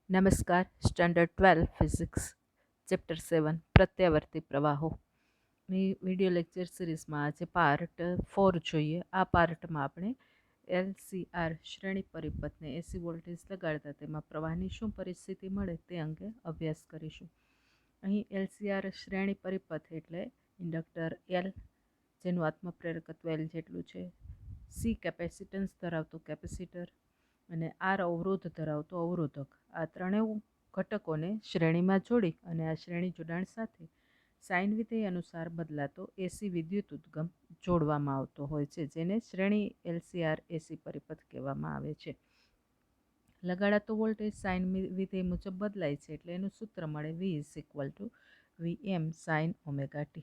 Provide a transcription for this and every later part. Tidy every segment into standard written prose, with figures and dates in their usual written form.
નમસ્કાર. Standard 12 physics chapter 7 પ્રત્યાવર્તી પ્રવાહો ની વિડિયો લેક્ચર સિરીઝમાં આજે પાર્ટ 4 જોઈએ. આ પાર્ટમાં આપણે LCR શ્રેણી પરિપથને એસી વોલ્ટેજ લગાડતા તેમાં પ્રવાહની શું પરિસ્થિતિ મળે તે અંગે અભ્યાસ કરીશું. અહીં LCR શ્રેણી પરિપથ એટલે ઇન્ડક્ટર L જેનું આત્મપ્રેરકત્વ L જેટલું છે, C કેપેસિટન્સ ધરાવતો કેપેસિટર અને R અવરોધ ધરાવતો અવરોધક, આ ત્રણેય ઘટકોને શ્રેણીમાં જોડી અને આ શ્રેણી જોડાણ સાથે સાઇન વિધેય અનુસાર બદલાતો એસી વિદ્યુત ઉદ્ગમ જોડવામાં આવતો હોય છે, જેને શ્રેણી LCR એસી પરિપથ કહેવામાં આવે છે. લગાડાતો વોલ્ટેજ સાઇન વિધેય મુજબ બદલાય છે, એટલે એનું સૂત્ર મળે V=Vm sin ઓમેગા t.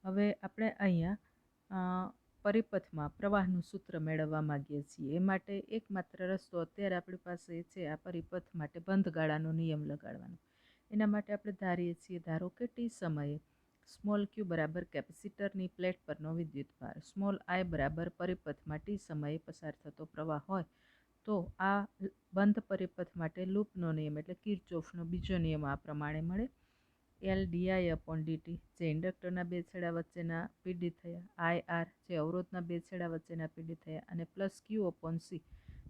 હવે આપણે અહીંયા પરિપથમાં પ્રવાહનું સૂત્ર મેળવવા માંગીએ છીએ. એ માટે એકમાત્ર રસ્તો અત્યારે આપણી પાસે છે આ પરિપથ માટે બંધ ગાળાનો નિયમ લગાડવાનો. એના માટે આપણે ધારીએ છીએ, ધારો કે ટી સમયે સ્મોલ ક્યુ બરાબર કેપેસિટરની પ્લેટ પરનો વિદ્યુતભાર, સ્મોલ આઈ બરાબર પરિપથમાં ટી સમયે પસાર થતો પ્રવાહ હોય, તો આ બંધ પરિપથ માટે લૂપનો નિયમ એટલે કિર્ચોફનો બીજો નિયમ આ પ્રમાણે મળે. LdI/dt જે ઇન્ડક્ટરના બે છેડા વચ્ચેના પીડી થયા, IR જે અવરોધના બે છેડા વચ્ચેના પીડી થયા, અને +Q/C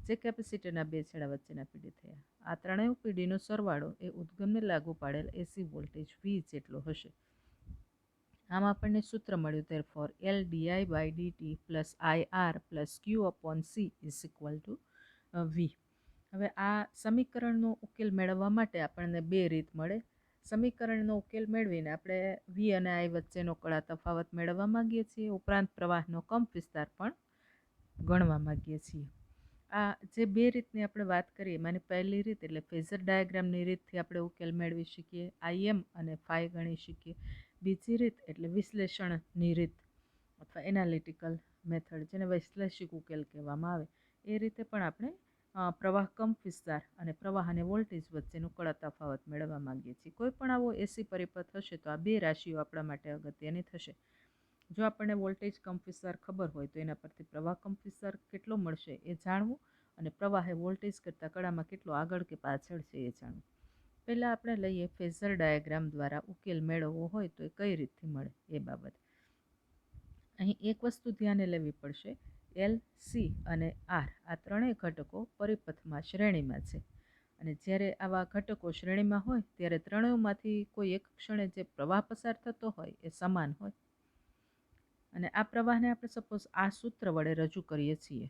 જે કેપેસિટરના બે છેડા વચ્ચેના પીડી થયા. આ ત્રણેય પીડીનો સરવાળો એ ઉદ્ગમને લાગુ પાડેલ એસી વોલ્ટેજ V જેટલો હશે. આમ આપણને સૂત્ર મળ્યું, therefore LdI/dt + IR + Q/C = V. હવે આ સમીકરણનો ઉકેલ મેળવવા માટે આપણને બે રીત મળે. સમીકરણનો ઉકેલ મેળવીને આપણે V અને I વચ્ચેનો કળા તફાવત મેળવવા માંગીએ છીએ, ઉપરાંત પ્રવાહનો કંપ વિસ્તાર પણ ગણવા માંગીએ છીએ. આ જે બે રીતની આપણે વાત કરીએ, એમાંની પહેલી રીત એટલે ફેઝર ડાયાગ્રામની રીતથી આપણે ઉકેલ મેળવી શકીએ, IM અને ફાઈ ગણી શકીએ. બીજી રીત એટલે વિશ્લેષણની રીત અથવા એનાલિટિકલ મેથડ, જેને વૈશ્લેષિક ઉકેલ કહેવામાં આવે, એ રીતે પણ આપણે પ્રવાહ કંપ વિસ્તાર અને પ્રવાહ અને વોલ્ટેજ વચ્ચેનો કળા તફાવત મેળવવા માંગીએ છીએ. કોઈ પણ આવો એસી પરિપથ હશે તો આ બે રાશિઓ આપણા માટે અગત્યની થશે. જો આપણને વોલ્ટેજ કંપ વિસ્તાર ખબર હોય તો એના પરથી પ્રવાહ કંપ વિસ્તાર કેટલો મળશે એ જાણવું, અને પ્રવાહ એ વોલ્ટેજ કરતાં કળામાં કેટલો આગળ કે પાછળ છે એ જાણવું. પહેલાં આપણે લઈએ ફેઝર ડાયાગ્રામ દ્વારા ઉકેલ મેળવવો હોય તો એ કઈ રીતથી મળે એ બાબત. અહીં એક વસ્તુ ધ્યાને લેવી પડશે, L, C અને R આ ત્રણેય ઘટકો પરિપથમાં શ્રેણીમાં છે, અને જ્યારે આવા ઘટકો શ્રેણીમાં હોય ત્યારે ત્રણેયમાંથી કોઈ એક ક્ષણે જે પ્રવાહ પસાર થતો હોય એ સમાન હોય. અને આ પ્રવાહને આપણે સપોઝ આ સૂત્ર વડે રજૂ કરીએ છીએ,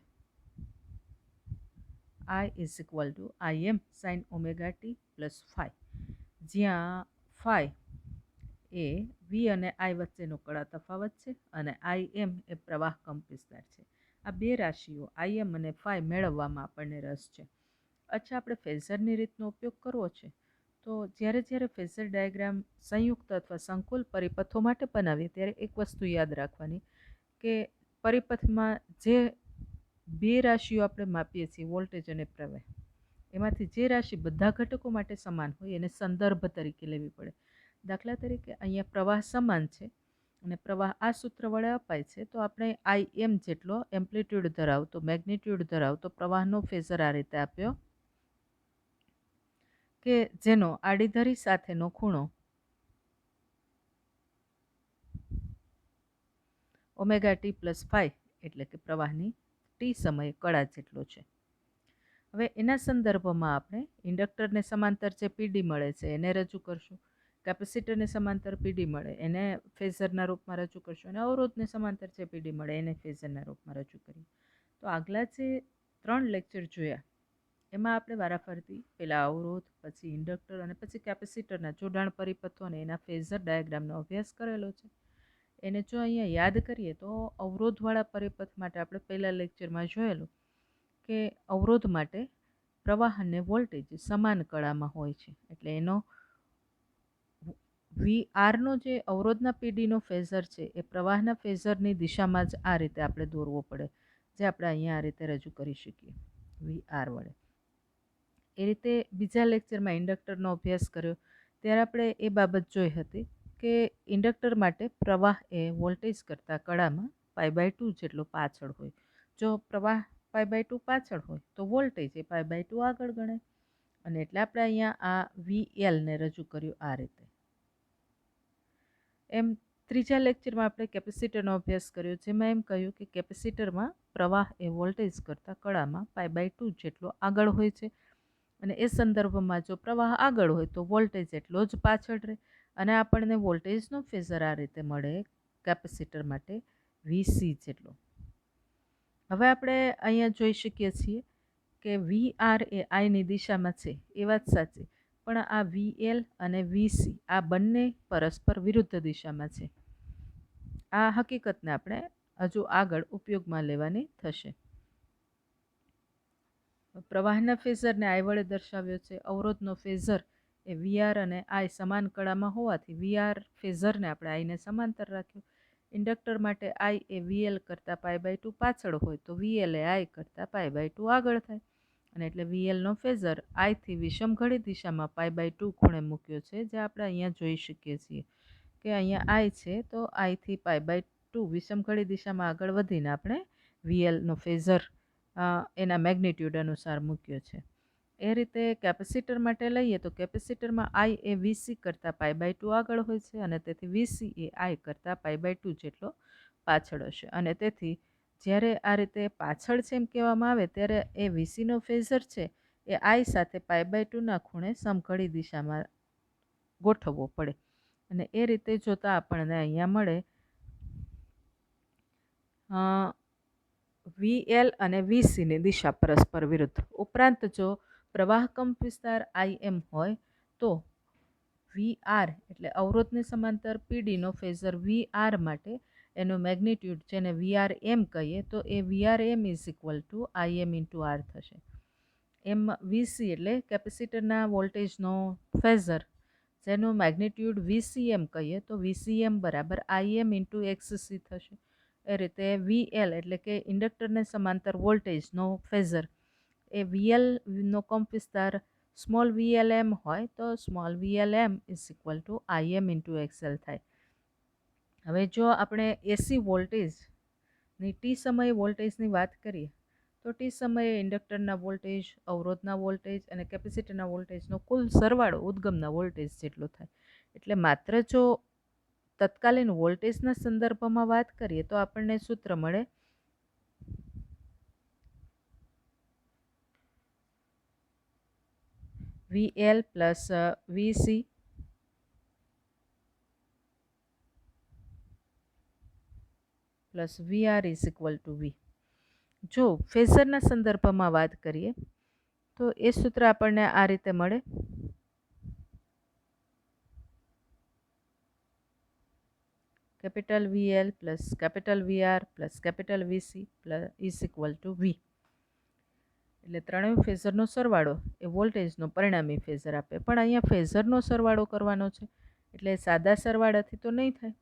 I=Im sin omega t + phi, જ્યાં phi એ V અને I વચ્ચેનો કળા તફાવત છે અને Im એ પ્રવાહ કંપ વિસ્તાર છે. આ બે રાશિઓ Im અને phi મેળવવામાં આપણને રસ છે. અચ્છા, આપણે ફેઝરની રીતનો ઉપયોગ કરવો છે તો જ્યારે ફેઝર ડાયાગ્રામ સંયુક્ત અથવા સંકુલ પરિપથો માટે બનાવીએ ત્યારે એક વસ્તુ યાદ રાખવાની કે પરિપથમાં જે બે રાશિઓ આપણે માપીએ છીએ, વોલ્ટેજ અને પ્રવાહ, એમાંથી જે રાશિ બધા ઘટકો માટે સમાન હોય એને સંદર્ભ તરીકે લેવી પડે. દાખલા તરીકે અહીંયા પ્રવાહ સમાન છે અને પ્રવાહ આ સૂત્ર વડે અપાય છે, તો આપણે Im જેટલો એમ્પ્લિટ્યૂડ ધરાવતો, મેગ્નિટ્યૂડ ધરાવતો પ્રવાહનો ફેઝર આ રીતે આપ્યો કે જેનો આડીધરી સાથેનો ખૂણો ઓમેગા t + phi એટલે કે પ્રવાહની ટી સમયે કળા જેટલો છે. હવે એના સંદર્ભમાં આપણે ઇન્ડક્ટરને સમાંતર જે પીડી મળે છે એને રજૂ કરશું, કેપેસિટરને સમાંતર પીડી મળે એને ફેઝરના રૂપમાં રજૂ કરશું, અને અવરોધને સમાંતર જે પીડી મળે એને ફેઝરના રૂપમાં રજૂ કરીએ. તો આગલા જે 3 લેક્ચર જોયા એમાં આપણે વારાફરતી પહેલાં અવરોધ, પછી ઇન્ડક્ટર અને પછી કેપેસિટરના જોડાણ પરિપથો અને એના ફેઝર ડાયાગ્રામનો અભ્યાસ કરેલો છે. એને જો અહીંયા યાદ કરીએ તો અવરોધવાળા પરિપથ માટે આપણે પહેલા લેક્ચરમાં જોયેલું કે અવરોધ માટે પ્રવાહ અને વોલ્ટેજ સમાન કળામાં હોય છે, એટલે એનો VRનો જે અવરોધના પીડીનો ફેઝર છે એ પ્રવાહના ફેઝરની દિશામાં જ આ રીતે આપણે દોરવો પડે, જે આપણે અહીંયા આ રીતે રજૂ કરી શકીએ VR વડે. એ રીતે બીજા લેક્ચરમાં ઇન્ડક્ટરનો અભ્યાસ કર્યો ત્યારે આપણે એ બાબત જોઈ હતી કે ઇન્ડક્ટર માટે પ્રવાહ એ વોલ્ટેજ કરતાં કળામાં π/2 જેટલો પાછળ હોય. જો પ્રવાહ π/2 પાછળ હોય તો વોલ્ટેજ એ π/2 આગળ ગણાય. અને એટલે આપણે અહીંયા આ VLને રજૂ કર્યું આ રીતે. એમ ત્રીજા લેક્ચરમાં આપણે કેપેસિટરનો અભ્યાસ કર્યો, જેમાં એમ કહ્યું કે કેપેસિટરમાં પ્રવાહ એ વોલ્ટેજ કરતાં કળામાં π/2 જેટલો આગળ હોય છે, અને એ સંદર્ભમાં જો પ્રવાહ આગળ હોય તો વોલ્ટેજ એટલો જ પાછળ રહે, અને આપણને વોલ્ટેજનો ફેઝર આ રીતે મળે કેપેસિટર માટે VC જેટલો. હવે આપણે અહીંયા જોઈ શકીએ છીએ કે VR એ આઈની દિશામાં છે, એ વાત સાચી, પણ આ VL અને VC આ બંને પરસ્પર વિરુદ્ધ દિશામાં છે. આ હકીકતને આપણે હજુ આગળ ઉપયોગમાં લેવાની થશે. પ્રવાહના ફેઝરને આઈ વડે દર્શાવ્યો છે. અવરોધનો ફેઝર એ VR અને આઈ સમાન કળામાં હોવાથી VR ફેઝરને આપણે આઈને સમાંતર રાખ્યું. ઇન્ડક્ટર માટે આઈ એ VL કરતાં π/2 પાછળ હોય તો VL એ આઈ કરતાં π/2 આગળ થાય, અને એટલે VLનો ફેઝર આઈથી વિષમઘડી દિશામાં π/2 ખૂણે મૂક્યો છે, જે આપણે અહીંયા જોઈ શકીએ છીએ કે અહીંયા આઈ છે તો આઈથી π/2 વિષમઘડી દિશામાં આગળ વધીને આપણે VLનો ફેઝર એના મેગ્નિટ્યુડ અનુસાર મૂક્યો છે. એ રીતે કેપેસિટર માટે લઈએ તો કેપેસિટરમાં આઈ એ VC કરતાં π/2 આગળ હોય છે, અને તેથી VC એ આઈ કરતાં π/2 જેટલો પાછળ હશે, અને તેથી જ્યારે આ રીતે પાછળ છે એમ કહેવામાં આવે ત્યારે એ VCનો ફેઝર છે એ આઈ સાથે π/2ના ખૂણે સમઘડી દિશામાં ગોઠવવો પડે, અને એ રીતે જોતાં આપણને અહીંયા મળે VL અને VCની દિશા પરસ્પર વિરુદ્ધ. ઉપરાંત જો પ્રવાહ કંપ વિસ્તાર IM હોય તો VR એટલે અવરોધની સમાંતર PDનો ફેઝર VR માટે એનો મેગ્નિટ્યુડ જેને VRM કહીએ તો એ VRM = IM × R થશે. એમ VC એટલે કેપેસિટરના વોલ્ટેજનો ફેઝર જેનું મેગ્નિટ્યુડ VCM કહીએ તો VCM = IM × XC થશે. એ રીતે VL એટલે કે ઇન્ડક્ટરને સમાંતર વોલ્ટેજનો ફેઝર એ VLનો કંપ વિસ્તાર સ્મોલ VLM હોય તો સ્મોલ VLM = IM × XL થાય. હવે જો આપણે એસી વોલ્ટેજની ટી સમયે વોલ્ટેજની વાત કરીએ તો ટી સમયે ઇન્ડક્ટરના વોલ્ટેજ, અવરોધના વોલ્ટેજ અને કેપેસિટરના વોલ્ટેજનો કુલ સરવાળો ઉદ્ગમના વોલ્ટેજ જેટલો થાય. એટલે માત્ર જો તત્કાલીન વોલ્ટેજના સંદર્ભમાં વાત કરીએ તો આપણને સૂત્ર મળે VL + VC + VR = V. જો ફેઝરના સંદર્ભમાં વાત કરીએ તો એ સૂત્ર આપણને આ રીતે મળે VL + VR + VC = V. એટલે ત્રણેય ફેઝરનો સરવાળો એ વોલ્ટેજનો પરિણામી ફેઝર આપે. પણ અહીંયા ફેઝરનો સરવાળો કરવાનો છે એટલે સાદા સરવાળાથી તો નહીં થાય.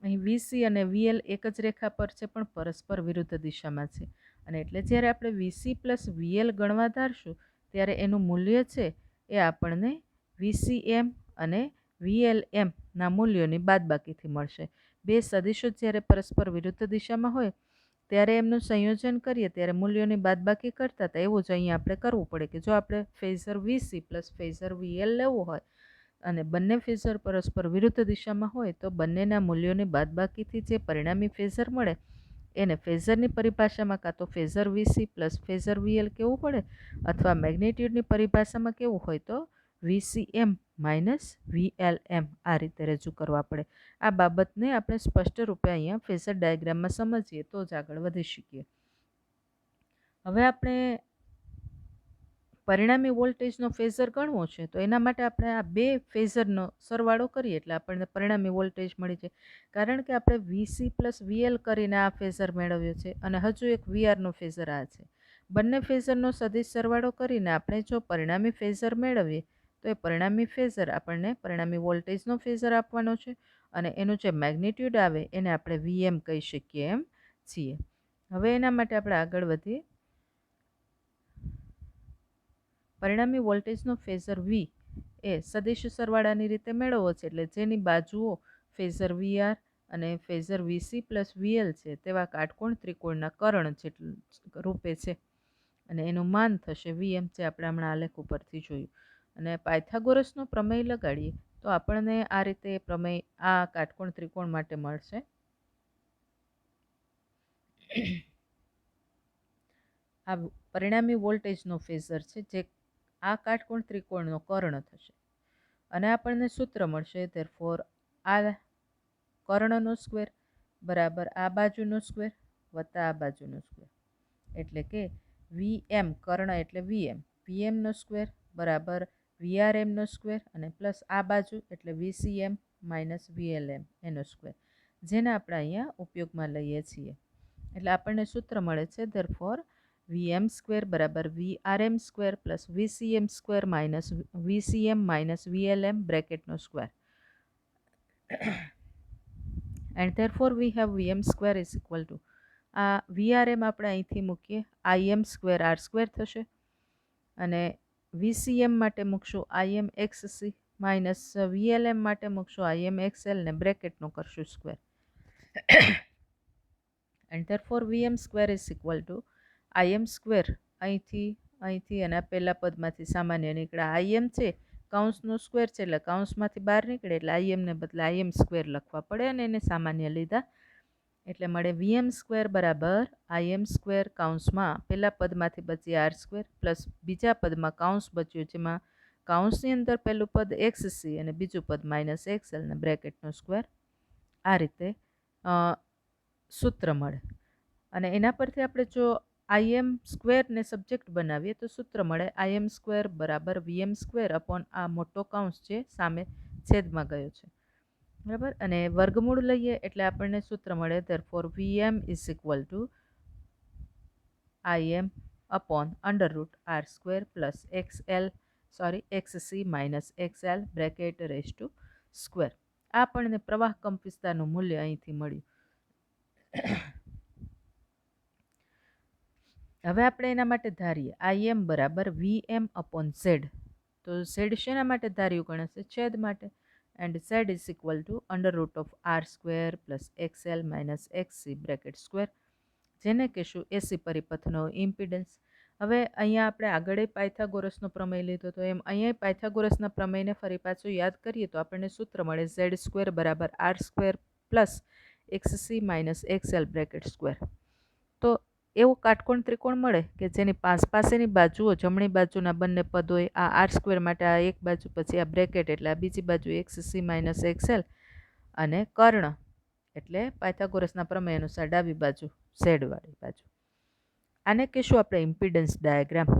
અહીં VC અને VL એક જ રેખા પર છે પણ પરસ્પર વિરુદ્ધ દિશામાં છે, અને એટલે જ્યારે આપણે VC + VL ગણવા ધારશું ત્યારે એનું મૂલ્ય છે એ આપણને VCM અને VLMના મૂલ્યોની બાદબાકીથી મળશે. બે સદિશો જ્યારે પરસ્પર વિરુદ્ધ દિશામાં હોય ત્યારે એમનું સંયોજન કરીએ ત્યારે મૂલ્યોની બાદબાકી કરતા હતા એવું જ અહીંયા આપણે કરવું પડે કે જો આપણે ફેઝર VC + ફેઝર VL લેવું હોય અને બંને ફેઝર પરસ્પર વિરુદ્ધ દિશામાં હોય તો બંનેના મૂલ્યોની બાદબાકીથી જે પરિણામી ફેઝર મળે એને ફેઝરની પરિભાષામાં કાં તો ફેઝર VC + ફેઝર VL કહેવું પડે, અથવા મેગ્નિટ્યુડની પરિભાષામાં કેવું હોય તો VCM - VLM આ રીતે રજૂ કરવા પડે. આ બાબતને આપણે સ્પષ્ટ રૂપે અહીંયા ફેઝર ડાયાગ્રામમાં સમજીએ તો જ આગળ વધી શકીએ. હવે આપણે પરિણામી વોલ્ટેજનો ફેઝર ગણવો છે તો એના માટે આપણે આ બે ફેઝરનો સરવાળો કરીએ એટલે આપણને પરિણામી વોલ્ટેજ મળી જાય. કારણ કે આપણે VC + VL કરીને આ ફેઝર મેળવ્યો છે અને હજુ એક VRનો ફેઝર આ છે. બંને ફેઝરનો સદિશ સરવાળો કરીને આપણે જો પરિણામી ફેઝર મેળવીએ તો એ પરિણામી ફેઝર આપણને પરિણામી વોલ્ટેજનો ફેઝર આપવાનો છે, અને એનું જે મેગ્નિટ્યુડ આવે એને આપણે VM કહી શકીએ એમ છીએ. હવે એના માટે આપણે આગળ વધીએ. પરિણામી વોલ્ટેજનો ફેઝર V એ સદિશ સરવાળાની રીતે મેળવવો છે, એટલે જેની બાજુઓ ફેઝર VR અને ફેઝર VC + VL છે તેવા કાટકોણ ત્રિકોણના કર્ણ જેટલું રૂપે છે, અને એનું માન થશે VM, જે આપણે હમણાં આલેખ ઉપરથી જોયું. અને પાયથાગોરસનો પ્રમેય લગાડીએ તો આપણને આ રીતે પ્રમેય આ કાટકોણ ત્રિકોણ માટે મળશે. આ પરિણામી વોલ્ટેજનો ફેઝર છે જે આ કાટકોણ ત્રિકોણનો કર્ણ થશે અને આપણને સૂત્ર મળશે. ધેરફોર આ કર્ણનો સ્ક્વેર બરાબર આ બાજુનો સ્ક્વેર વત્તા આ બાજુનો સ્ક્વેર, એટલે કે VM કર્ણ એટલે VMનો સ્ક્વેર બરાબર VRMનો સ્ક્વેર અને પ્લસ આ બાજુ એટલે VCM માઇનસ VLM એનો સ્ક્વેર, જેને આપણે અહીંયા ઉપયોગમાં લઈએ છીએ. એટલે આપણને સૂત્ર મળે છે ધેરફોર VM સ્ક્વેર બરાબર VRM square plus VCM square minus VCM minus VLM બ્રેકેટનો square. And therefore we have VM square is equal to આ VRM આપણે અહીંથી મૂકીએ IM સ્ક્વેર R સ્ક્વેર થશે અને VCM માટે મૂકશું IM XC માઇનસ VLM માટે મૂકશું IM XL ને બ્રેકેટનો કરશું square. And therefore VM square is equal to IM square અહીંથી અને આ પહેલા પદમાંથી સામાન્ય નીકળે IM છે કૌંસનો સ્ક્વેર છે એટલે કૌંસમાંથી બહાર નીકળે એટલે IMને બદલે IM સ્ક્વેર લખવા પડે અને એને સામાન્ય લીધા એટલે મળે VM સ્ક્વેર બરાબર IM સ્ક્વેર કૌંસમાં પહેલા પદમાંથી બચી R સ્ક્વેર પ્લસ બીજા પદમાં કૌંસ બચ્યું જેમાં કૌંસની અંદર પહેલું પદ XC અને બીજું પદ માઇનસ XL ને બ્રેકેટનો સ્ક્વેર. આ રીતે સૂત્ર મળે અને એના પરથી આપણે જો IM સ્ક્વેરને સબ્જેક્ટ બનાવીએ તો સૂત્ર મળે IM સ્ક્વેર બરાબર VM સ્ક્વેર અપોન આ મોટો કૌંસ જે સામે છેદમાં ગયો છે બરાબર, અને વર્ગમૂળ લઈએ એટલે આપણને સૂત્ર મળે therefore VM is equal to IM upon √R square plus XC minus XL bracket raise to square. આ આપણને પ્રવાહ કંપ વિસ્તારનું મૂલ્ય અહીંથી મળ્યું. હવે આપણે એના માટે ધારીએ IM બરાબર VM અપોન Z. તો Z શેના માટે ધાર્યું ગણશે? છેદ માટે. And Z is equal two √R square plus XL minus XC bracket square, જેને કહેશું એસી પરિપથનો ઇમ્પિડન્સ. હવે અહીંયા આપણે આગળ પાયથાગોરસનો પ્રમેય લીધો તો એમ અહીંયા પાયથાગોરસના પ્રમેયને ફરી પાછું યાદ કરીએ તો આપણને સૂત્ર મળે Z સ્ક્વેર બરાબર R square plus XC minus XL bracket square. તો એવો કાટકોણ ત્રિકોણ મળે કે જેની પાસેની બાજુઓ જમણી બાજુના બંને પદોએ આ R સ્ક્વેર માટે આ એક બાજુ પછી આ બ્રેકેટ એટલે આ બીજી બાજુ XC માઇનસ XL અને કર્ણ એટલે પાયથાગોરસના પ્રમેય અનુસાર ડાબી બાજુ ઝેડવાળી બાજુ. આને કહેશું આપણે ઇમ્પિડન્સ ડાયાગ્રામ.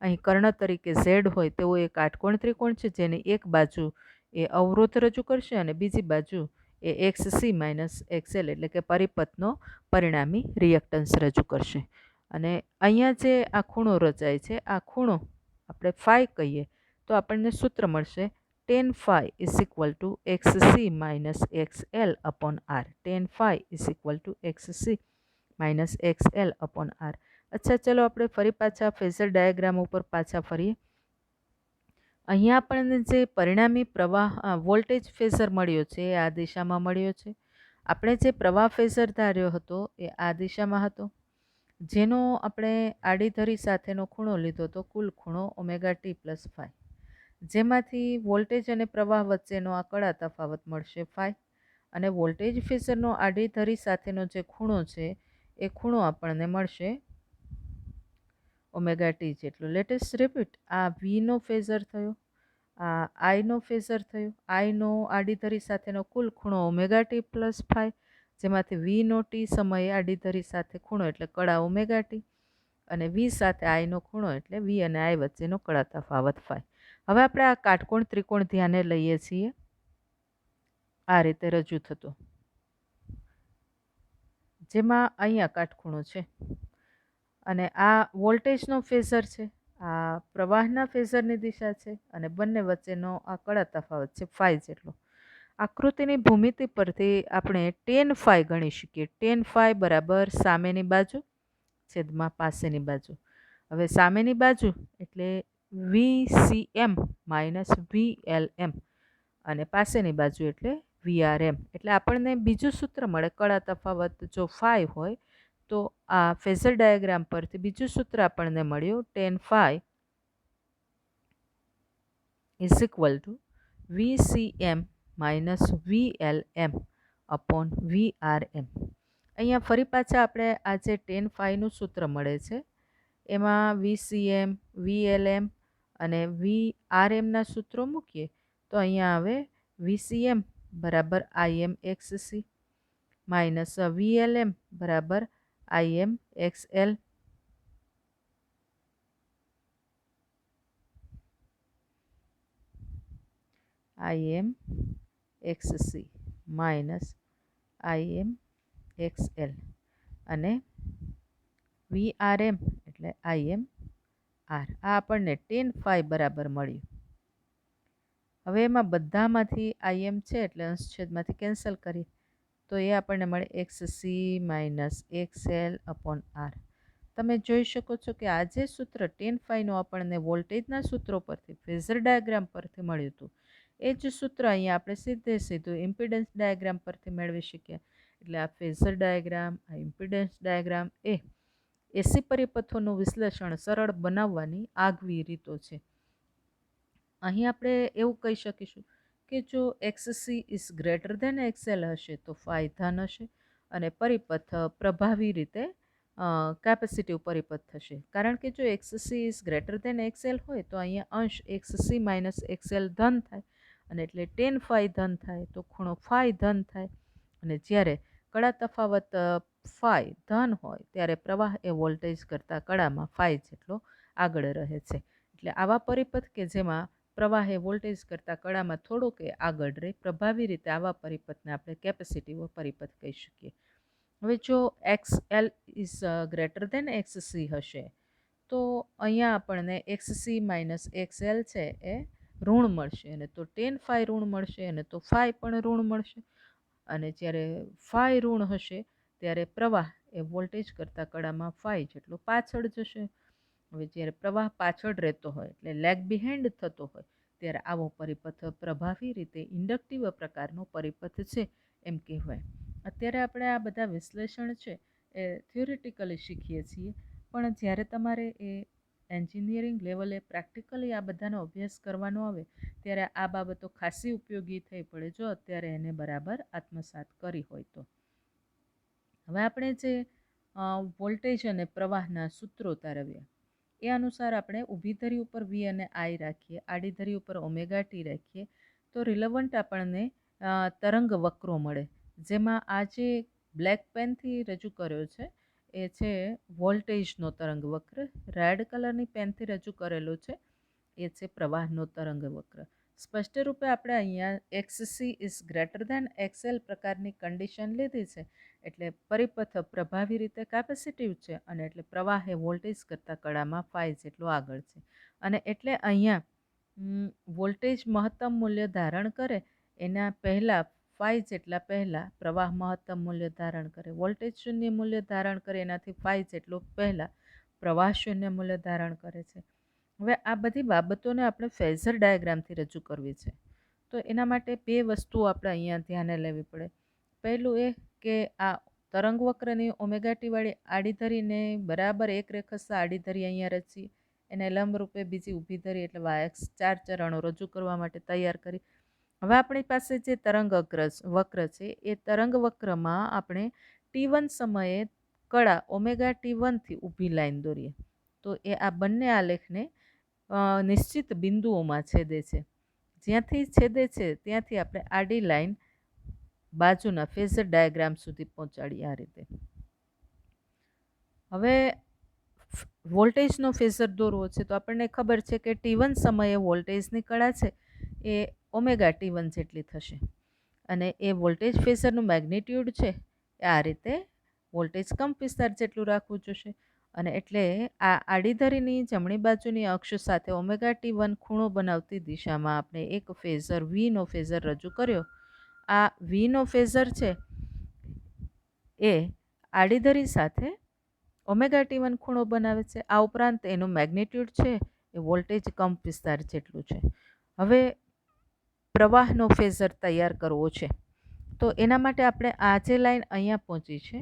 અહીં કર્ણ તરીકે ઝેડ હોય તેવો એક કાટકોણ ત્રિકોણ છે જેની એક બાજુ એ અવરોધ રજૂ કરશે અને બીજી બાજુ એ XC માઇનસ XL એટલે કે પરિપથનો પરિણામી રિએક્ટન્સ રજૂ કરશે. અને અહીંયા જે આ ખૂણો રચાય છે આ ખૂણો આપણે ફાઈ કહીએ તો આપણને સૂત્ર મળશે tan phi is equal to XC minus XL upon R. tan phi is equal to XC minus XL upon R. અચ્છા, ચલો આપણે ફરી પાછા ફેઝર ડાયાગ્રામ ઉપર પાછા ફરીએ. અહીંયા આપણને જે પરિણામી પ્રવાહ વોલ્ટેજ ફેઝર મળ્યો છે એ આ દિશામાં મળ્યો છે. આપણે જે પ્રવાહ ફેઝર ધાર્યો હતો એ આ દિશામાં હતો, જેનો આપણે આડી ધરી સાથેનો ખૂણો લીધો તો કુલ ખૂણો ωt+φ, જેમાંથી વોલ્ટેજ અને પ્રવાહ વચ્ચેનો આ કડા તફાવત મળશે φ, અને વોલ્ટેજ ફેઝરનો આડી ધરી સાથેનો જે ખૂણો છે એ ખૂણો આપણને મળશે ωt જેટલો. લેટેસ્ટ રિપીટ, આ વીનો ફેઝર થયો, આ આઈનો ફેઝર થયો. આઈનો આડી ધરી સાથેનો કુલ ખૂણો ωt+φ, જેમાંથી વીનો ટી સમયે આડી ધરી સાથે ખૂણો એટલે કડા ωt, અને વી સાથે આઈનો ખૂણો એટલે વી અને આઈ વચ્ચેનો કડા તફાવત φ. હવે આપણે આ કાટકોણ ત્રિકોણ ધ્યાને લઈએ છીએ. આ રીતે રજૂ થતો, જેમાં અહીંયા કાટખૂણો છે અને આ વોલ્ટેજનો ફેઝર છે, આ પ્રવાહના ફેઝરની દિશા છે અને બંને વચ્ચેનો આ કડા તફાવત છે φ જેટલો. આકૃતિની ભૂમિતિ પરથી આપણે tan phi ગણી શકીએ. tan phi બરાબર સામેની બાજુ છેદમાં પાસેની બાજુ. હવે સામેની બાજુ એટલે VCM માઇનસ VLM અને પાસેની બાજુ એટલે VRM. એટલે આપણને બીજું સૂત્ર મળે કડા તફાવત જો φ હોય તો આ ફેઝર ડાયાગ્રામ પરથી બીજું સૂત્ર આપણને મળ્યું tan phi is equal two VCM minus VLM upon VRM. અહીંયા ફરી પાછા આપણે આ જે ટેન ફાઈનું સૂત્ર મળે છે એમાં VCM, VLM અને VRMના સૂત્રો મૂકીએ તો અહીંયા આવે VCM બરાબર IMXC માઇનસ VLM બરાબર IMXL IMXC માઇનસ IMXL અને VRM એટલે IMR. આ આપણને ટેન ફાઈ બરાબર મળ્યું. હવે એમાં બધામાંથી IM છે એટલે અંશછેદમાંથી કેન્સલ કરીએ તો એ આપણને મળે XC minus XL upon R. તમે જોઈ શકો છો કે આ જે સૂત્ર ટેન ફાઈનું આપણને વોલ્ટેજના સૂત્રો પરથી ફેઝર ડાયાગ્રામ પરથી મળ્યું હતું એ જ સૂત્ર અહીંયા આપણે સીધું ઇમ્પિડન્સ ડાયાગ્રામ પરથી મેળવી શકીએ. એટલે આ ફેઝર ડાયાગ્રામ, આ ઇમ્પિડન્સ ડાયાગ્રામ એ એસી પરિપથોનું વિશ્લેષણ સરળ બનાવવાની આગવી રીતો છે. અહીં આપણે એવું કહી શકીશું કે જો XC is greater than XL હશે તો ફાઈ ધન હશે અને પરિપથ પ્રભાવી રીતે કેપેસિટિવ પરિપથ થશે. કારણ કે જો XC is greater than XL હોય તો અહીંયા અંશ XC માઇનસ XL ધન થાય અને એટલે ટેન ફાઈ ધન થાય તો ખૂણો ફાઈ ધન થાય. અને જ્યારે કડા તફાવત ફાઈ ધન હોય ત્યારે પ્રવાહ એ વોલ્ટેજ કરતાં કડામાં ફાઈ જેટલો આગળ રહે છે. એટલે આવા પરિપથ કે જેમાં પ્રવાહ એ વોલ્ટેજ કરતાં કડામાં થોડોક આગળ રહે પ્રભાવી રીતે આવા પરિપથને આપણે કેપેસિટિવ પરિપથ કહી શકીએ. હવે જો XL is greater than XC હશે તો અહીંયા આપણને XC માઇનસ XL છે એ ઋણ મળશે અને તો ટેન ફાઈ ઋણ મળશે અને તો ફાઈ પણ ઋણ મળશે. અને જ્યારે ફાઈ ઋણ હશે ત્યારે પ્રવાહ એ વોલ્ટેજ કરતાં કડામાં ફાઈ જેટલો પાછળ જશે. હવે જ્યારે પ્રવાહ પાછળ રહેતો હોય એટલે લેગ બિહાઇન્ડ થતો હોય ત્યારે આવો પરિપથ પ્રભાવી રીતે ઇન્ડક્ટિવ પ્રકારનો પરિપથ છે એમ કહેવાય. અત્યારે આપણે આ બધા વિશ્લેષણ છે એ થિયોરિટિકલી શીખીએ છીએ પણ જ્યારે તમારે એ એન્જિનિયરિંગ લેવલે પ્રેક્ટિકલી આ બધાનો અભ્યાસ કરવાનો આવે ત્યારે આ બાબતો ખાસી ઉપયોગી થઈ પડે જો અત્યારે એને બરાબર આત્મસાત કરી હોય તો. હવે આપણે જે વોલ્ટેજ અને પ્રવાહના સૂત્રો તારવ્યા એ અનુસાર આપણે ઊભી ધરી ઉપર V અને I રાખીએ, આડી ધરી ઉપર ઓમેગા ટી રાખીએ તો રિલેવન્ટ આપણને તરંગ વક્રો મળે. જેમાં આ જે બ્લેક પેનથી રજૂ કર્યો છે એ છે વોલ્ટેજનો તરંગ વક્ર, રેડ કલરની પેનથી રજૂ કરેલો છે એ છે પ્રવાહનો તરંગ વક્ર. સ્પષ્ટ રૂપે આપણે અહીંયા XC is greater than XL પ્રકારની કન્ડિશન લીધી છે એટલે પરિપથ પ્રભાવી રીતે કેપેસિટિવ છે અને એટલે પ્રવાહ એ વોલ્ટેજ કરતાં કડામાં ફાઈ જેટલો આગળ છે. અને એટલે અહીંયા વોલ્ટેજ મહત્તમ મૂલ્ય ધારણ કરે એના પહેલાં ફાઈ જેટલા પહેલાં પ્રવાહ મહત્તમ મૂલ્ય ધારણ કરે, વોલ્ટેજ શૂન્ય મૂલ્ય ધારણ કરે એનાથી ફાઈ જેટલો પહેલાં પ્રવાહ શૂન્ય મૂલ્ય ધારણ કરે છે. હવે આ બધી બાબતોને આપણે ફેઝર ડાયાગ્રામથી રજૂ કરવી છે તો એના માટે બે વસ્તુઓ આપણે અહીંયા ધ્યાને લેવી પડે. પહેલું એ કે આ તરંગ વક્રની ઓમેગા ટીવાળી આડી ધરીને બરાબર એક રેખસ્થ આડી ધરી અહીંયા રચી એને લંબરૂપે બીજી ઊભી ધરી એટલે વાયક્સ 4 ચરણો રજૂ કરવા માટે તૈયાર કરી. હવે આપણી પાસે જે તરંગ વક્ર છે એ તરંગ વક્રમાં આપણે T1 સમયે કડા ઓમેગા T1થી ઊભી લાઈન દોરીએ તો એ આ બંને આલેખને નિશ્ચિત બિંદુઓમાં છેદે છે. જ્યાંથી છેદે છે ત્યાંથી આપણે આડી લાઈન બાજુના ફેઝર ડાયાગ્રામ સુધી પહોંચાડીએ આ રીતે. હવે વોલ્ટેજનો ફેઝર દોરવો છે તો આપણને ખબર છે કે T1 સમયે વોલ્ટેજની કડા છે એ ઓમેગા T1 જેટલી થશે અને એ વોલ્ટેજ ફેઝરનું મેગ્નિટ્યુડ છે એ આ રીતે વોલ્ટેજ કંપ વિસ્તાર જેટલું રાખવું જોશે. અને એટલે આ આડી ધરીની જમણી બાજુની અક્ષ સાથે ઓમેગા T1 ખૂણો બનાવતી દિશામાં આપણે એક ફેઝર Vનો ફેઝર રજૂ કર્યો. આ Vનો ફેઝર છે એ આડી ધરી સાથે ઓમેગા T1 ખૂણો બનાવે છે. આ ઉપરાંત એનું મેગ્નિટ્યુડ છે એ વોલ્ટેજ કંપ વિસ્તાર જેટલું છે. હવે પ્રવાહનો ફેઝર તૈયાર કરવો છે તો એના માટે આપણે આ જે લાઈન અહીંયા પહોંચી છે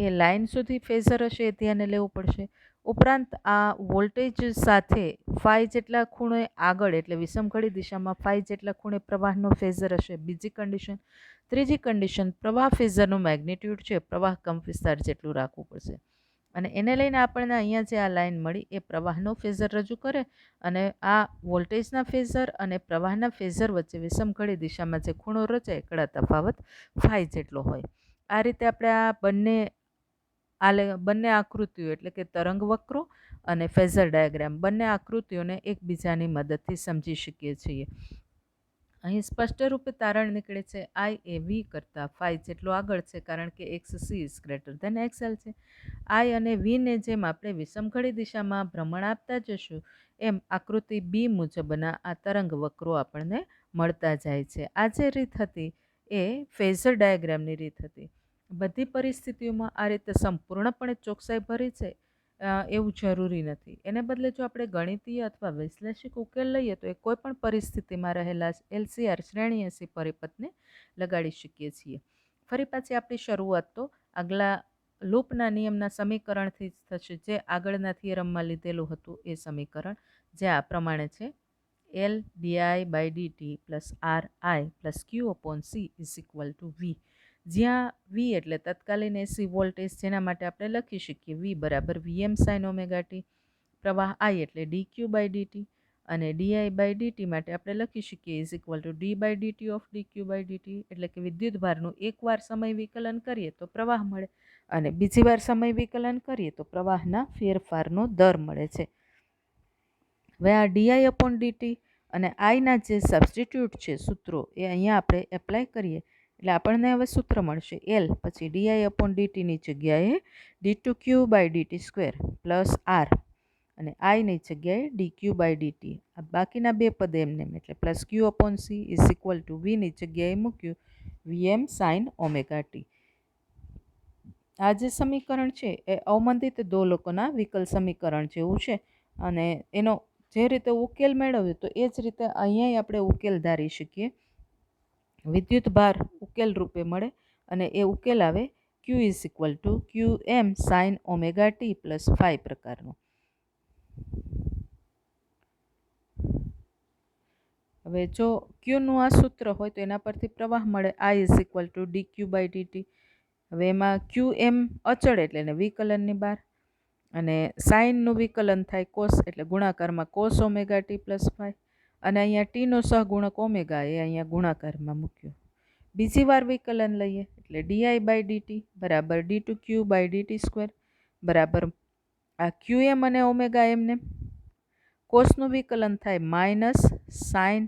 એ લાઈન સુધી ફેઝર હશે એ ધ્યાને લેવું પડશે. ઉપરાંત આ વોલ્ટેજ સાથે ફાઈ જેટલા ખૂણે આગળ એટલે વિષમઘડી દિશામાં ફાઈ જેટલા ખૂણે પ્રવાહનો ફેઝર હશે બીજી કન્ડિશન. ત્રીજી કન્ડિશન, પ્રવાહ ફેઝરનું મેગ્નિટ્યુડ છે પ્રવાહ કંપવિસ્તાર જેટલું રાખવું પડશે. અને એને લઈને આપણને અહીંયા જે આ લાઈન મળી એ પ્રવાહનો ફેઝર રજૂ કરે અને આ વોલ્ટેજના ફેઝર અને પ્રવાહના ફેઝર વચ્ચે વિષમઘડી દિશામાં જે ખૂણો રચાય કડા તફાવત ફાઈ જેટલો હોય. આ રીતે આપણે આ બંને આકૃતિઓ એટલે કે તરંગ વક્રો અને ફેઝર ડાયાગ્રામ બંને આકૃતિઓને એકબીજાની મદદથી સમજી શકીએ છીએ. અહીં સ્પષ્ટ રૂપે તારણ નીકળે છે આઈ એ વી કરતાં ફાઈ જેટલો આગળ છે કારણ કે X C is greater than XL છે. આઈ અને વીને જેમ આપણે વિષમઘડી દિશામાં ભ્રમણ આપતા જશું એમ આકૃતિ બી મુજબના આ તરંગ વક્રો આપણને મળતા જાય છે. આ જે રીત હતી એ ફેઝર ડાયાગ્રામની રીત હતી. બધી પરિસ્થિતિઓમાં આ રીતે સંપૂર્ણપણે ચોકસાઈ ભરી છે એવું જરૂરી નથી. એને બદલે જો આપણે ગણિતીય અથવા વિશ્લેષિક ઉકેલ લઈએ તો એ કોઈ પણ પરિસ્થિતિમાં રહેલા LCR શ્રેણીયસી પરિપથને લગાડી શકીએ છીએ. ફરી પાછી આપણી શરૂઆત તો આગલા લૂપના નિયમના સમીકરણથી જ થશે જે આગળના થિયરમમાં લીધેલું હતું એ સમીકરણ જે આ પ્રમાણે છે L di/dt plus RI plus Q/C is equal two V. જ્યાં V એટલે તત્કાલીન એસી વોલ્ટેજ જેના માટે આપણે લખી શકીએ V બરાબર VM sin ઓમેગા ટી. પ્રવાહ I એટલે dq/dt અને di/dt માટે આપણે લખી શકીએ is equal two d/dt of dq/dt એટલે કે વિદ્યુતભારનું એકવાર સમય વિકલન કરીએ તો પ્રવાહ મળે અને બીજી વાર સમય વિકલન કરીએ તો પ્રવાહના ફેરફારનો દર મળે છે. હવે આ di/dt અને આઈના જે સબસ્ટિટ્યૂટ છે સૂત્રો એ અહીંયા આપણે એપ્લાય કરીએ એટલે આપણને હવે સૂત્ર મળશે L પછી di/dtની જગ્યાએ d2q/dt² પ્લસ R અને આઈની જગ્યાએ dq/dt. આ બાકીના બે પદ એમને એટલે plus Q/C is equal to Vની જગ્યાએ મૂક્યું VM sin ઓમેગા ટી. આ જે સમીકરણ છે એ અવમંદિત દોલકોના વિકલ સમીકરણ જેવું છે અને એનો જે રીતે ઉકેલ મેળવ્યો તો એ જ રીતે અહીંયા આપણે ઉકેલ ધારી શકીએ. વિદ્યુતભાર ઉકેલ રૂપે મળે અને એ ઉકેલ આવે Q is equal two QM sin omega T plus 5 પ્રકારનો. હવે જો Qનું આ સૂત્ર હોય તો એના પરથી પ્રવાહ મળે I is equal two dq/dt. હવે એમાં QM અચળ એટલે એને વિકલનની બહાર અને સાઇનનું વિકલન થાય કોસ એટલે ગુણાકારમાં કોસ ઓમેગા ટી પ્લસ 5 અને અહીંયા ટીનો સહગુણક ઓમેગા એ અહીંયા ગુણાકારમાં મૂક્યો. બીજી વાર વિકલન લઈએ એટલે di/dt બરાબર d2q/dt² બરાબર આ QM અને ઓમેગા એમને કોસનું વિકલન થાય minus sign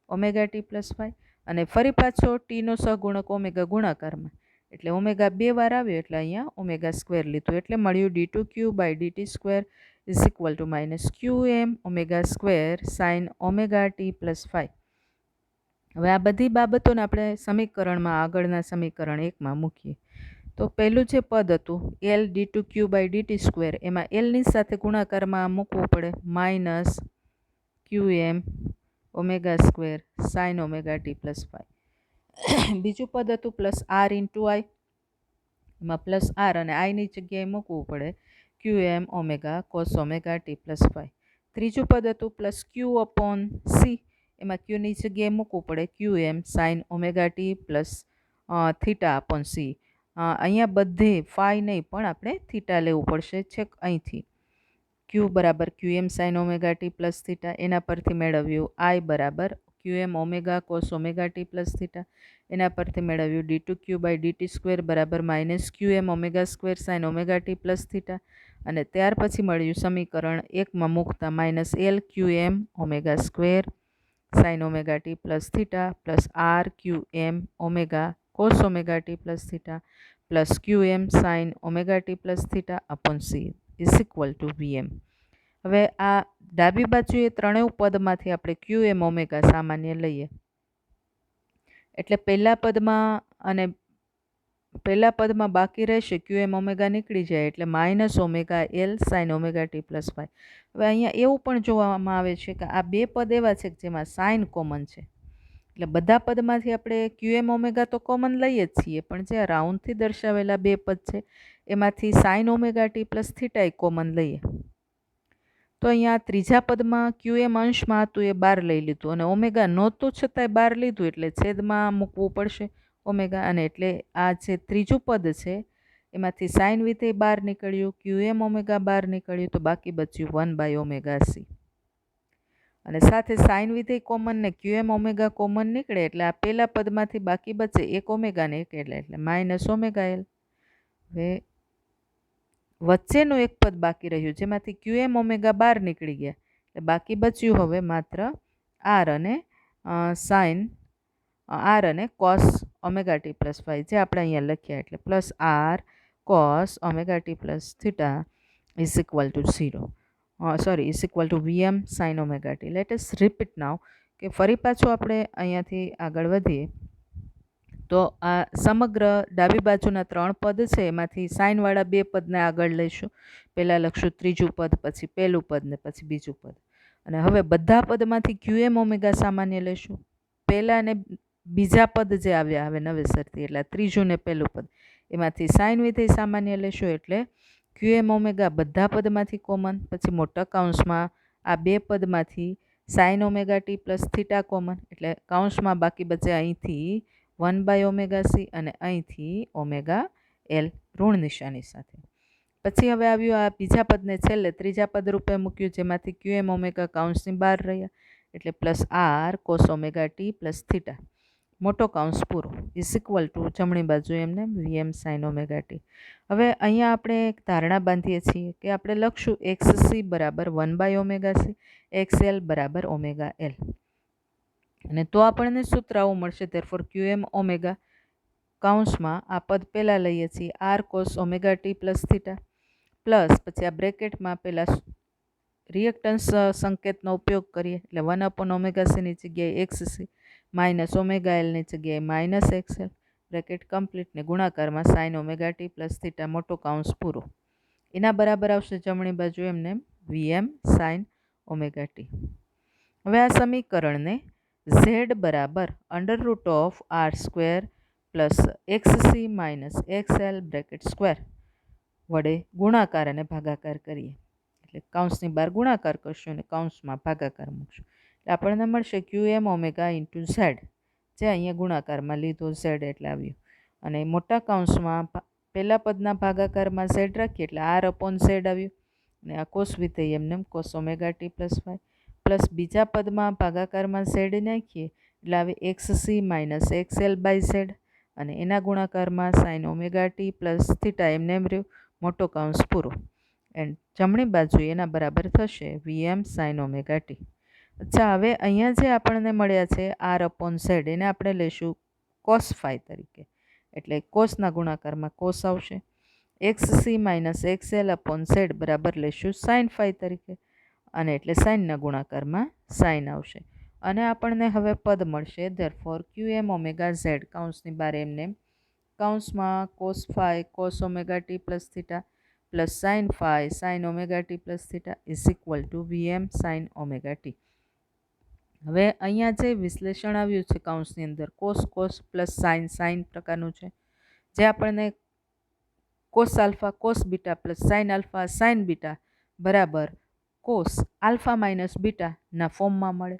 omega T plus 5 અને ફરી પાછો ટીનો સહગુણક ઓમેગા ગુણાકારમાં એટલે ઓમેગા બે વાર આવ્યો એટલે અહીંયા ઓમેગા સ્ક્વેર લીધું એટલે મળ્યું d2q/dt² is equal to minus QM omega square sign omega T plus 5. હવે આ બધી બાબતોને આપણે સમીકરણમાં આગળના સમીકરણ 1માં મૂકીએ તો પહેલું જે પદ હતું L d2q/dt² એમાં Lની સાથે ગુણાકારમાં મૂકવું પડે minus QM omega square sign omega T plus 5. બીજું પદ હતું પ્લસ R ઇન્ટુ I એમાં પ્લસ R અને આઈની જગ્યાએ મૂકવું પડે QM omega cos omega T plus 5. ત્રીજું પદ હતું પ્લસ Q/C એમાં Qની જગ્યાએ મૂકવું પડે QM sign omega T plus θ/C. અહીંયા બધે ફાઈ નહીં પણ આપણે થીટા લેવું પડશે છેક અહીંથી. Q બરાબર QM sign omega T plus theta એના પરથી મેળવ્યું I બરાબર QM omega cos omega T plus theta એના પરથી મેળવ્યું d2q/dt² બરાબર minus QM omega square sign omega T plus theta અને ત્યાર પછી મળ્યું સમીકરણ 1માં મૂકતા minus L QM omega square sign omega T plus theta plus R QM omega cos omega T plus theta plus QM sign omega T plus theta upon C is equal two VM. હવે આ ડાબી બાજુએ ત્રણેય પદમાંથી આપણે QM omega સામાન્ય લઈએ એટલે પહેલા પદમાં બાકી રહેશે QM ઓમેગા નીકળી જાય એટલે minus omega L sign omega T plus 5. હવે અહીંયા એવું પણ જોવામાં આવે છે કે આ બે પદ એવા છે કે જેમાં સાઇન કોમન છે એટલે બધા પદમાંથી આપણે ક્યુએમ ઓમેગા તો કોમન લઈએ જ છીએ, પણ જે રાઉન્ડથી દર્શાવેલા બે પદ છે એમાંથી sine omega T plus theta એ કોમન લઈએ. તો અહીંયા ત્રીજા પદમાં ક્યુએમ અંશમાં હતું એ 12 લઈ લીધું અને ઓમેગા નહોતું છતાંય 12 લીધું એટલે છેદમાં મૂકવું પડશે ઓમેગા, અને એટલે આ જે ત્રીજું પદ છે એમાંથી સાઇન વિધેય 12 નીકળ્યું, ક્યુએમ ઓમેગા 12 નીકળ્યું, તો બાકી બચ્યું 1/ωc. અને સાથે સાઇન વિધેય કોમન ને ક્યુએમ ઓમેગા કોમન નીકળે એટલે આ પહેલા પદમાંથી બાકી બચે એક ઓમેગા ને એક એટલે માઇનસ ઓમેગા એલ. હવે વચ્ચેનું એક પદ બાકી રહ્યું જેમાંથી ક્યુએમ ઓમેગા 12 નીકળી ગયા એટલે બાકી બચ્યું હવે માત્ર આર અને આર અને કોસ ઓમેગા ટી પ્લસ 5 જે આપણે અહીંયા લખ્યા, એટલે plus R cos omega T plus theta is equal to 0. Is equal to VM sine omega T. Let us repeat now કે ફરી પાછું આપણે અહીંયાથી આગળ વધીએ તો આ સમગ્ર ડાબી બાજુના 3 પદ છે એમાંથી સાઇનવાળા 2 પદને આગળ લઈશું. પહેલાં લખશું ત્રીજું પદ, પછી પહેલું પદ ને પછી બીજું પદ. અને હવે બધા પદમાંથી ક્યુએમ ઓમેગા સામાન્ય લઈશું. પહેલાં ને બીજા પદ જે આવ્યા હવે નવેસરથી એટલે ત્રીજું ને પહેલું પદ એમાંથી સાઇન વિધેય સામાન્ય લેશું એટલે ક્યુએમ ઓમેગા બધા પદમાંથી કોમન, પછી મોટા કૌંસમાં આ બે પદમાંથી sine omega T plus theta common એટલે કૌંસમાં બાકી બચે અહીંથી 1/ωc અને અહીંથી ઓમેગા એલ ઋણ નિશાની સાથે. પછી હવે આવ્યું આ બીજા પદને છેલ્લે ત્રીજા પદ રૂપે મૂક્યું જેમાંથી ક્યુએમ ઓમેગા કૌંસની બહાર રહ્યા એટલે plus R cos omega T plus theta મોટો કૌંસ પૂરો ઇઝ ઇક્વલ ટુ જમણી બાજુ એમને વીએમ સાઇન ઓમેગા ટી. હવે અહીંયા આપણે એક ધારણા બાંધીએ છીએ કે આપણે લખશું XC બરાબર 1/ωc, XL બરાબર ઓમેગા એલ, અને તો આપણને સૂત્ર આવું મળશે. ધેરફોર ક્યુએમ ઓમેગા કૌંસમાં આ પદ પહેલાં લઈએ છીએ R cos omega T plus theta plus પછી આ બ્રેકેટમાં પહેલાં રિએક્ટન્સ સંકેતનો ઉપયોગ કરીએ એટલે 1/ωcની જગ્યાએ XC માઇનસ ઓમેગા એલની જગ્યાએ માઇનસ XL બ્રેકેટ કમ્પ્લીટ ને ગુણાકારમાં sign omega T plus theta મોટો કૌંસ પૂરો. એના બરાબર આવશે જમણી બાજુ એમને વીએમ સાઇન ઓમેગા ટી. હવે આ સમીકરણને ઝેડ બરાબર √r² plus XC minus XL bracket square વડે ગુણાકાર અને ભાગાકાર કરીએ એટલે કૌંસની બહાર ગુણાકાર કરશું અને કૌંસમાં ભાગાકાર મૂકશું એટલે આપણને મળશે ક્યુએમ ઓમેગા ઇન્ટુ ઝેડ, જે અહીંયા ગુણાકારમાં લીધો ઝેડ એટલે આવ્યું, અને મોટા કૌંસમાં પહેલા પદના ભાગાકારમાં ઝેડ રાખીએ એટલે R/Z આવ્યું અને આ કોસ વિધેય એમને cos omega T plus 5 plus બીજા પદમાં ભાગાકારમાં ઝેડ નાખીએ એટલે આવે XC માઇનસ XL/Z અને એના ગુણાકારમાં sign omega T plus theta એમને એમ રહ્યું મોટો કૌંસ પૂરો એન્ડ જમણી બાજુ એના બરાબર થશે વીએમ સાઇન ઓમેગા ટી. અચ્છા, હવે અહીંયા જે આપણને મળ્યા છે R/Z એને આપણે લઈશું કોસ ફાઈ તરીકે એટલે કોસના ગુણાકારમાં કોસ આવશે. XC માઇનસ XL/Z બરાબર લઈશું સાઇન ફાઈ તરીકે અને એટલે સાઇનના ગુણાકારમાં સાઇન આવશે અને આપણને હવે પદ મળશે ધેરફોર ક્યુએમ ઓમેગા ઝેડ કૌંસની બહાર એમને કૌંસમાં cos phi cos omega T plus theta plus sine phi sine omega T plus theta is equal to VM sine omega T. હવે અહીંયા જે વિશ્લેષણ આવ્યું છે કૌંસની અંદર cos cos plus sine sine પ્રકારનું છે, જે આપણને cos alpha cos beta plus sine alpha sine beta બરાબર કોસ આલ્ફા માઇનસ બીટાના ફોર્મમાં મળે,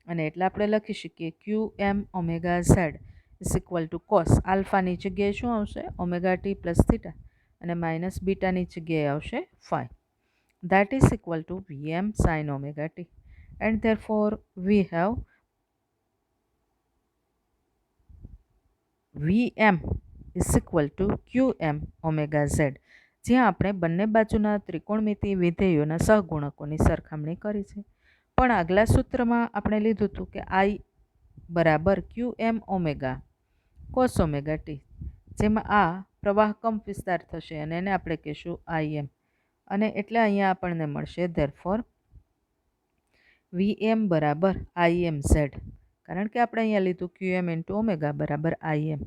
અને એટલે આપણે લખી શકીએ QM omega Z is equal two cos આલ્ફાની જગ્યાએ શું આવશે ઓમેગા ટી પ્લસ થીટા અને માઇનસ બીટાની જગ્યાએ આવશે phi. That is equal to Vm sin omega t, and therefore we have Vm is equal to Qm omega z, જ્યાં આપણે બંને બાજુના ત્રિકોણમિતિ વિધેયોના સહગુણકોની સરખામણી કરી છે. પણ આગલા સૂત્રમાં આપણે લીધું હતું કે I બરાબર Qm omega cos omega T, જેમાં આ પ્રવાહ કંપ વિસ્તાર થશે અને એને આપણે કહીશું Im, અને એટલે અહીંયા આપણને મળશે ધેરફોર Vm બરાબર Imz, કારણ કે આપણે અહીંયા લીધું Qm ઇન્ટુ ઓમેગા બરાબર Im,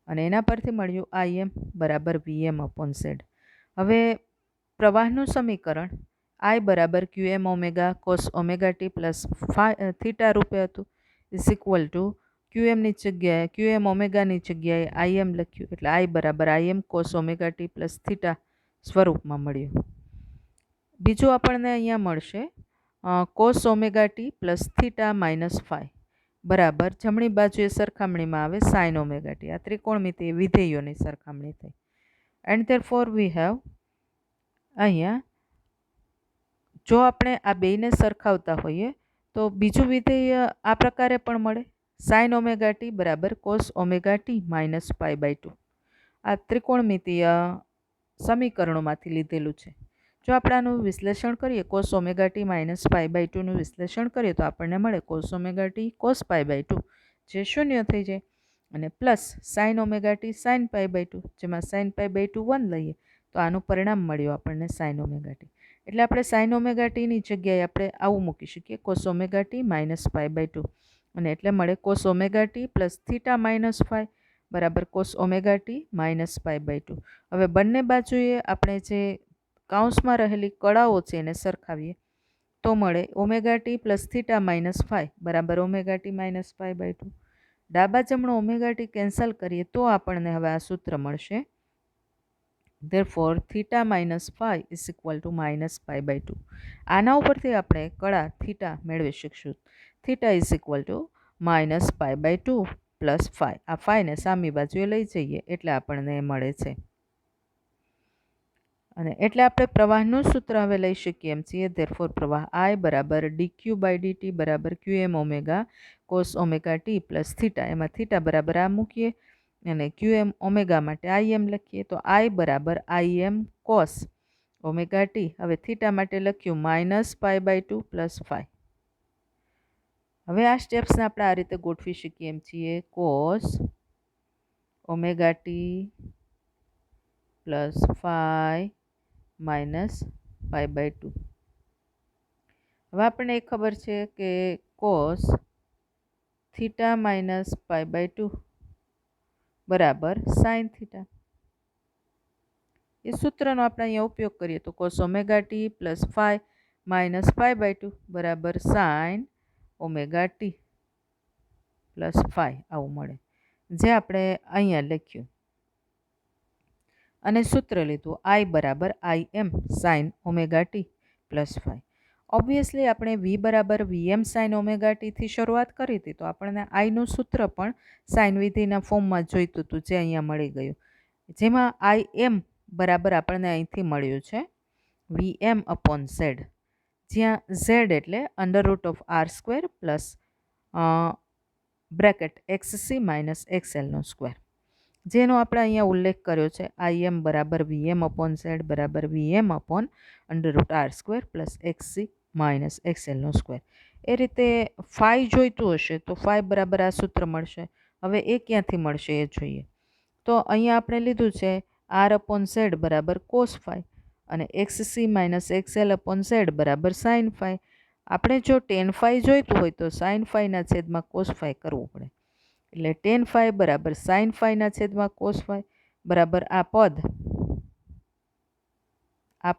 અને એના પરથી મળ્યું Im બરાબર Vm/Z. હવે પ્રવાહનું સમીકરણ I બરાબર Qm omega cos omega T plus theta રૂપે હતું, ઇઝ ઇક્વલ ટુ ક્યુએમની જગ્યાએ ક્યુએમ ઓમેગાની જગ્યાએ આઈએમ લખ્યું એટલે આઈ બરાબર IM cos omega T plus theta સ્વરૂપમાં મળ્યું. બીજું આપણને અહીંયા મળશે cos omega T plus theta minus phi બરાબર જમણી બાજુએ સરખામણીમાં આવે સાઇન ઓમેગા ટી. આ ત્રિકોણમિતિય વિધેયોની સરખામણી થઈ. એન્ડ ધેરફોર વી હેવ અહીંયા જો આપણે આ બેયને સરખાવતા હોઈએ તો બીજું વિધેય આ પ્રકારે પણ મળે સાઇન ઓમેગા ટી બરાબર cos omega T minus pi by 2. આ ત્રિકોણમિતિય સમીકરણોમાંથી લીધેલું છે. જો આપણે આનું વિશ્લેષણ કરીએ cos omega T minus pi by 2નું વિશ્લેષણ કરીએ તો આપણને મળે cos omega T cos pi by 2 જે શૂન્ય થઈ જાય અને plus sine omega T sine pi by 2 જેમાં સાઇન પાઈ બાય 2 1 લઈએ તો આનું પરિણામ મળ્યું આપણને સાઇન ઓમેગા ટી. એટલે આપણે સાઇન ઓમેગા ટીની જગ્યાએ આપણે આવું મૂકી શકીએ cos omega T minus pi by 2 અને એટલે મળે cos omega T plus theta minus phi બરાબર cos omega T minus pi by 2. હવે બંને બાજુએ આપણે જે કાઉન્સમાં રહેલી કળાઓ છે એને સરખાવીએ તો મળે omega T plus theta minus phi બરાબર omega T minus pi by 2. ડાબા જમણો ઓમેગા ટી કેન્સલ કરીએ તો આપણને હવે આ સૂત્ર મળશે. Therefore theta minus phi is equal to minus pi by 2. આના ઉપરથી આપણે કળા થીટા મેળવી શકશું. Theta is equal to minus pi by 2 plus phi. આ ફાઈને સામી બાજુએ લઈ જઈએ એટલે આપણને મળે છે. અને એટલે આપણે પ્રવાહનું સૂત્ર હવે લઈ શકીએ એમ છીએ. ધેરફોર પ્રવાહ આઈ બરાબર ડીક્યુ બાય ડીટી બરાબર QM omega cos omega T plus theta. એમાં થીટા બરાબર આ મૂકીએ અને ક્યુએમ ઓમેગા માટે આઈએમ લખીએ તો આઈ બરાબર આઈએમ કોસ ઓમેગા ટી. હવે થીટા માટે લખ્યું minus pi by 2 plus phi. હવે આ સ્ટેપ્સને આપણે આ રીતે ગોઠવી શકીએ એમ છીએ. Cos omega T plus phi minus pi by 2. હવે આપણને એ ખબર છે કે cos theta minus pi by 2 બરાબર સાઇન થીટા. એ સૂત્રનો આપણે અહીંયા ઉપયોગ કરીએ તો cos omega T plus phi minus pi by 2 બરાબર sine omega T plus phi આવું મળે જે આપણે અહીંયા લખ્યું અને સૂત્ર લીધું આઈ બરાબર I M sine omega T plus phi. Obviously આપણે વી બરાબર વીએમ સાઇન ઓમેગા ટીથી શરૂઆત કરી હતી તો આપણને આઈનું સૂત્ર પણ સાઇન વિધિના ફોર્મમાં જોઈતું હતું જે અહીંયા મળી ગયું. જેમાં આઈ એમ બરાબર આપણને અહીંથી મળ્યું છે વી એમ અપોન ઝેડ, જ્યાં ઝેડ એટલે under root of R square plus bracket XC minus એક્સએલનો સ્ક્વેર, જેનો આપણે અહીંયા ઉલ્લેખ કર્યો છે. આઈ એમ બરાબર વીએમ અપોન ઝેડ બરાબર VM upon under root R square plus XC minus એક્સએલનો સ્ક્વેર. એ રીતે ફાઈ જોઈતું હશે તો ફાઈ બરાબર આ સૂત્ર મળશે. હવે એ ક્યાંથી મળશે એ જોઈએ. તો અહીંયા આપણે લીધું છે આર અપોન ઝેડ બરાબર કોસ ફાઈ અને XC minus X L upon Z બરાબર સાઇન ફાઈ. આપણે જો ટેન ફાઈ જોઈતું હોય તો સાઇન ફાઈના છેદમાં કોસ ફાઈ કરવું પડે. એટલે ટેન ફાઈ બરાબર સાઇન ફાઈના છેદમાં કોસ ફાઈ બરાબર આ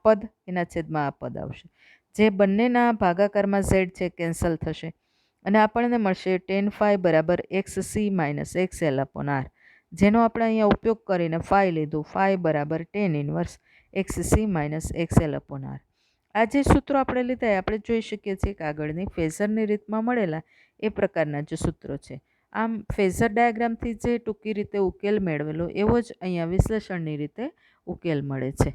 પદ એના છેદમાં આ પદ આવશે, જે બંનેના ભાગાકારમાં ઝેડ છે કેન્સલ થશે અને આપણને મળશે ટેન ફાઈ બરાબર X C minus X L upon R, જેનો આપણે અહીંયા ઉપયોગ કરીને ફાઈ લીધું. ફાઈ બરાબર tan inverse X C minus X L upon R. આ જે સૂત્રો આપણે લીધા એ આપણે જોઈ શકીએ છીએ કે આગળની ફેઝરની રીતમાં મળેલા એ પ્રકારના જે સૂત્રો છે. આમ ફેઝર ડાયાગ્રામથી જે ટૂંકી રીતે ઉકેલ મેળવેલો એવો જ અહીંયા વિશ્લેષણની રીતે ઉકેલ મળે છે.